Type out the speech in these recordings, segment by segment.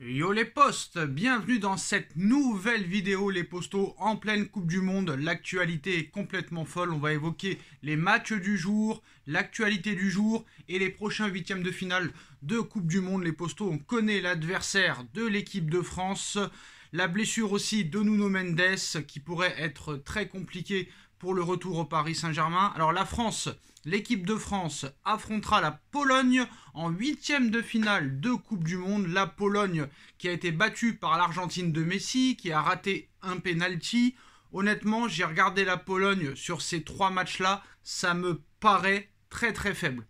Yo les postes, bienvenue dans cette nouvelle vidéo les postos en pleine Coupe du Monde. L'actualité est complètement folle, on va évoquer les matchs du jour, l'actualité du jour et les prochains huitièmes de finale de Coupe du Monde. Les postos, on connaît l'adversaire de l'équipe de France, la blessure aussi de Nuno Mendes qui pourrait être très compliquée pour le retour au Paris Saint-Germain. Alors la France, l'équipe de France affrontera la Pologne en huitième de finale de Coupe du Monde. La Pologne qui a été battue par l'Argentine de Messi, qui a raté un penalty. Honnêtement, j'ai regardé la Pologne sur ces trois matchs-là, ça me paraît très très faible.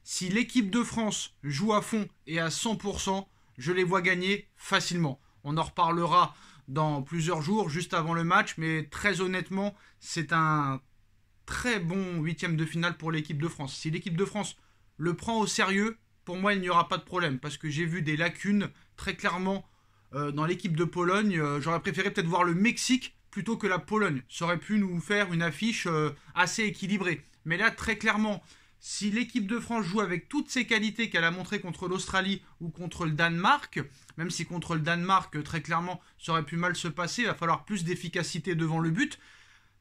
Si l'équipe de France joue à fond et à 100%, je les vois gagner facilement. On en reparlera dans plusieurs jours, juste avant le match, mais très honnêtement, c'est un très bon huitième de finale pour l'équipe de France. Si l'équipe de France le prend au sérieux, pour moi, il n'y aura pas de problème, parce que j'ai vu des lacunes très clairement dans l'équipe de Pologne. J'aurais préféré peut-être voir le Mexique plutôt que la Pologne. Ça aurait pu nous faire une affiche assez équilibrée. Mais là, très clairement, si l'équipe de France joue avec toutes ses qualités qu'elle a montrées contre l'Australie ou contre le Danemark, même si contre le Danemark, très clairement, ça aurait pu mal se passer, il va falloir plus d'efficacité devant le but.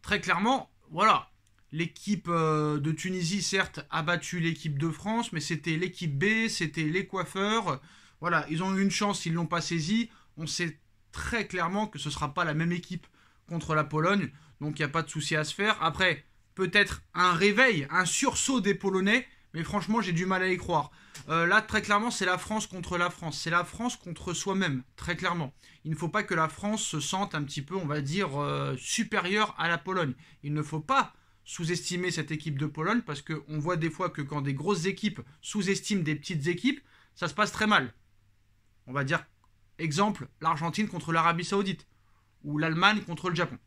Très clairement, voilà. L'équipe de Tunisie, certes, a battu l'équipe de France, mais c'était l'équipe B, c'était les coiffeurs. Voilà, ils ont eu une chance, ils ne l'ont pas saisie. On sait très clairement que ce ne sera pas la même équipe contre la Pologne, donc il n'y a pas de souci à se faire. Après, peut-être un réveil, un sursaut des Polonais, mais franchement, j'ai du mal à y croire. Là, très clairement, c'est la France contre la France. C'est la France contre soi-même, très clairement. Il ne faut pas que la France se sente un petit peu, on va dire, supérieure à la Pologne. Il ne faut pas sous-estimer cette équipe de Pologne, parce qu'on voit des fois que quand des grosses équipes sous-estiment des petites équipes, ça se passe très mal. On va dire, exemple, l'Argentine contre l'Arabie Saoudite, ou l'Allemagne contre le Japon.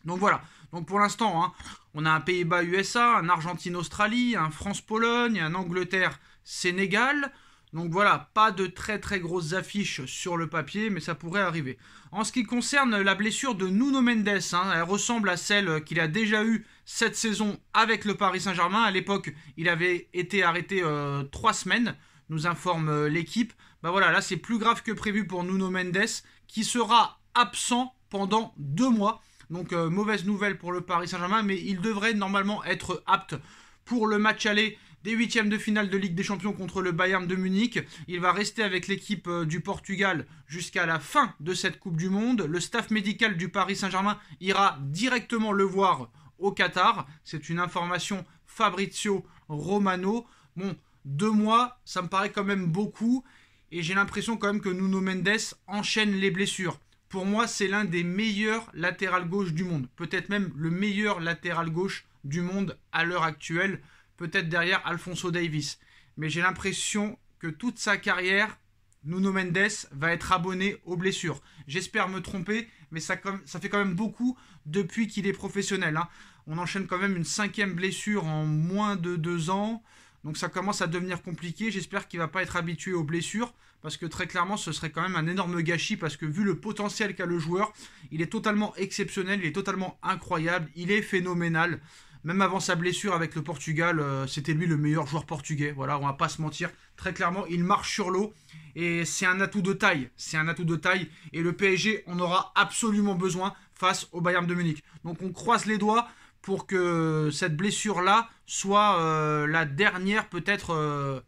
Donc voilà, donc pour l'instant, hein, on a un Pays-Bas-USA, un Argentine-Australie, un France-Pologne, un Angleterre-Sénégal. Donc voilà, pas de très très grosses affiches sur le papier, mais ça pourrait arriver. En ce qui concerne la blessure de Nuno Mendes, hein, elle ressemble à celle qu'il a déjà eue cette saison avec le Paris Saint-Germain. À l'époque, il avait été arrêté 3 semaines, nous informe l'équipe. Bah voilà, là c'est plus grave que prévu pour Nuno Mendes, qui sera absent pendant 2 mois. Donc mauvaise nouvelle pour le Paris Saint-Germain, mais il devrait normalement être apte pour le match aller des huitièmes de finale de Ligue des Champions contre le Bayern de Munich. Il va rester avec l'équipe du Portugal jusqu'à la fin de cette Coupe du Monde. Le staff médical du Paris Saint-Germain ira directement le voir au Qatar. C'est une information Fabrizio Romano. Bon, 2 mois, ça me paraît quand même beaucoup. Et j'ai l'impression quand même que Nuno Mendes enchaîne les blessures. Pour moi, c'est l'un des meilleurs latéral gauche du monde. Peut-être même le meilleur latéral gauche du monde à l'heure actuelle. Peut-être derrière Alphonso Davies. Mais j'ai l'impression que toute sa carrière, Nuno Mendes va être abonné aux blessures. J'espère me tromper, mais ça fait quand même beaucoup depuis qu'il est professionnel. Hein. On enchaîne quand même une 5e blessure en moins de 2 ans. Donc ça commence à devenir compliqué. J'espère qu'il ne va pas être habitué aux blessures. Parce que très clairement, ce serait quand même un énorme gâchis. Parce que vu le potentiel qu'a le joueur, il est totalement exceptionnel. Il est totalement incroyable. Il est phénoménal. Même avant sa blessure avec le Portugal, c'était lui le meilleur joueur portugais. Voilà, on va pas se mentir. Très clairement, il marche sur l'eau. Et c'est un atout de taille. C'est un atout de taille. Et le PSG en aura absolument besoin face au Bayern de Munich. Donc on croise les doigts pour que cette blessure-là soit la dernière peut-être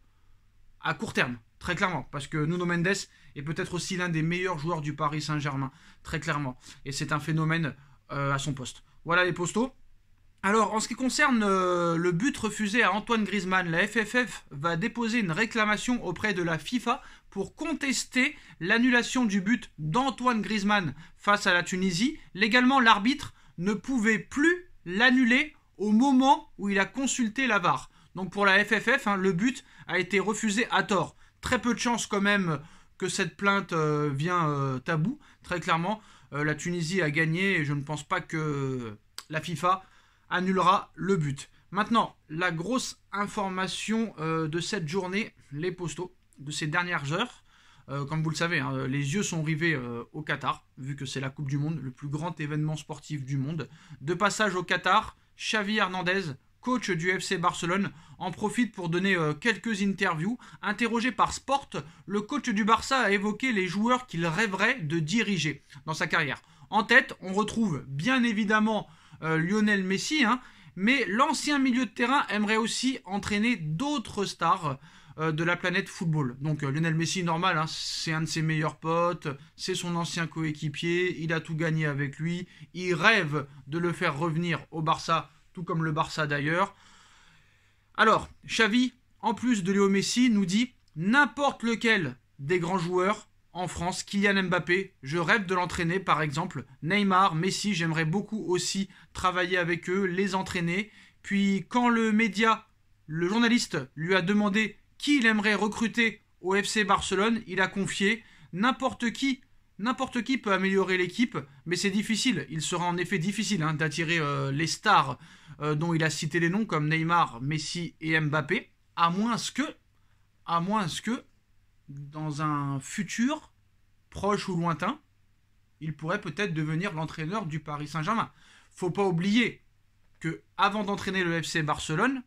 à court terme, très clairement. Parce que Nuno Mendes est peut-être aussi l'un des meilleurs joueurs du Paris Saint-Germain, très clairement. Et c'est un phénomène à son poste. Voilà les postos. Alors, en ce qui concerne le but refusé à Antoine Griezmann, la FFF va déposer une réclamation auprès de la FIFA pour contester l'annulation du but d'Antoine Griezmann face à la Tunisie. Légalement, l'arbitre ne pouvait plus l'annuler au moment où il a consulté la VAR. Donc pour la FFF, hein, le but a été refusé à tort. Très peu de chance quand même que cette plainte vienne à bout, très clairement. La Tunisie a gagné et je ne pense pas que la FIFA annulera le but. Maintenant, la grosse information de cette journée, les postos, de ces dernières heures. Comme vous le savez, hein, les yeux sont rivés au Qatar, vu que c'est la Coupe du Monde, le plus grand événement sportif du monde. De passage au Qatar, Xavi Hernandez coach du FC Barcelone, en profite pour donner quelques interviews. Interrogé par Sport, le coach du Barça a évoqué les joueurs qu'il rêverait de diriger dans sa carrière. En tête, on retrouve bien évidemment Lionel Messi, mais l'ancien milieu de terrain aimerait aussi entraîner d'autres stars de la planète football. Donc Lionel Messi, normal, c'est un de ses meilleurs potes, c'est son ancien coéquipier, il a tout gagné avec lui, il rêve de le faire revenir au Barça, tout comme le Barça d'ailleurs. Alors, Xavi, en plus de Léo Messi, nous dit n'importe lequel des grands joueurs en France, Kylian Mbappé, je rêve de l'entraîner par exemple, Neymar, Messi, j'aimerais beaucoup aussi travailler avec eux, les entraîner. Puis quand le journaliste lui a demandé qui il aimerait recruter au FC Barcelone, il a confié n'importe qui peut améliorer l'équipe, mais c'est difficile. Il sera en effet difficile d'attirer les stars dont il a cité les noms comme Neymar, Messi et Mbappé, à moins que dans un futur proche ou lointain, il pourrait peut-être devenir l'entraîneur du Paris Saint-Germain. Faut pas oublier que avant d'entraîner le FC Barcelone,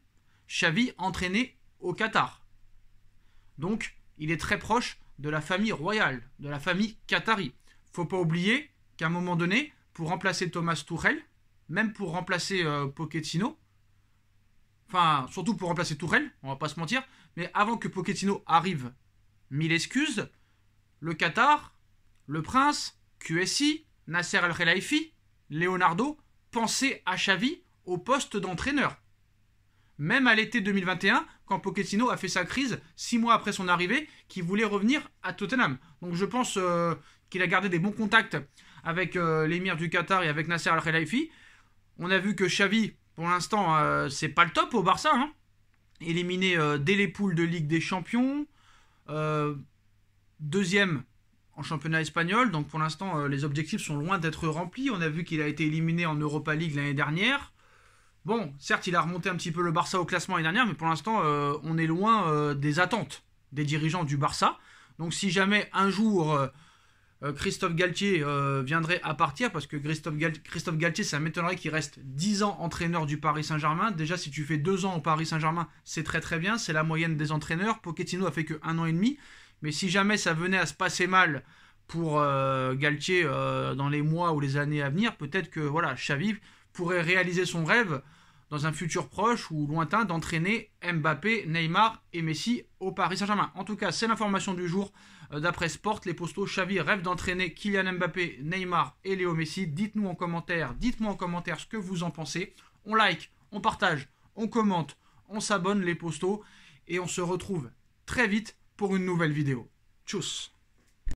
Xavi entraînait au Qatar. Donc, il est très proche de la famille royale, de la famille qatari. Faut pas oublier qu'à un moment donné, pour remplacer Thomas Tuchel, même pour remplacer Pochettino, enfin, surtout pour remplacer Tuchel, on va pas se mentir, mais avant que Pochettino arrive, 1000 excuses, le Qatar, le Prince, QSI, Nasser Al-Khelaifi, Leonardo pensaient à Xavi au poste d'entraîneur. Même à l'été 2021, quand Pochettino a fait sa crise 6 mois après son arrivée, qu'il voulait revenir à Tottenham. Donc je pense qu'il a gardé des bons contacts avec l'émir du Qatar et avec Nasser Al-Khelaifi. On a vu que Xavi, pour l'instant, c'est pas le top au Barça. Éliminé dès les poules de Ligue des Champions. Deuxième en championnat espagnol. Donc pour l'instant, les objectifs sont loin d'être remplis. On a vu qu'il a été éliminé en Europa League l'année dernière. Bon, certes, il a remonté un petit peu le Barça au classement l'année dernière, mais pour l'instant, on est loin des attentes des dirigeants du Barça. Donc si jamais un jour Christophe Galtier viendrait à partir, parce que Christophe Galtier, ça m'étonnerait qu'il reste 10 ans entraîneur du Paris Saint-Germain. Déjà, si tu fais 2 ans au Paris Saint-Germain, c'est très très bien, c'est la moyenne des entraîneurs. Pochettino a fait que 1 an et demi. Mais si jamais ça venait à se passer mal pour Galtier dans les mois ou les années à venir, peut-être que Xavi pourrait réaliser son rêve dans un futur proche ou lointain d'entraîner Mbappé, Neymar et Messi au Paris Saint-Germain. En tout cas, c'est l'information du jour. D'après Sport, les postos, Xavi rêve d'entraîner Kylian Mbappé, Neymar et Léo Messi. Dites-moi en commentaire ce que vous en pensez. On like, on partage, on commente, on s'abonne les postos et on se retrouve très vite pour une nouvelle vidéo. Tchuss.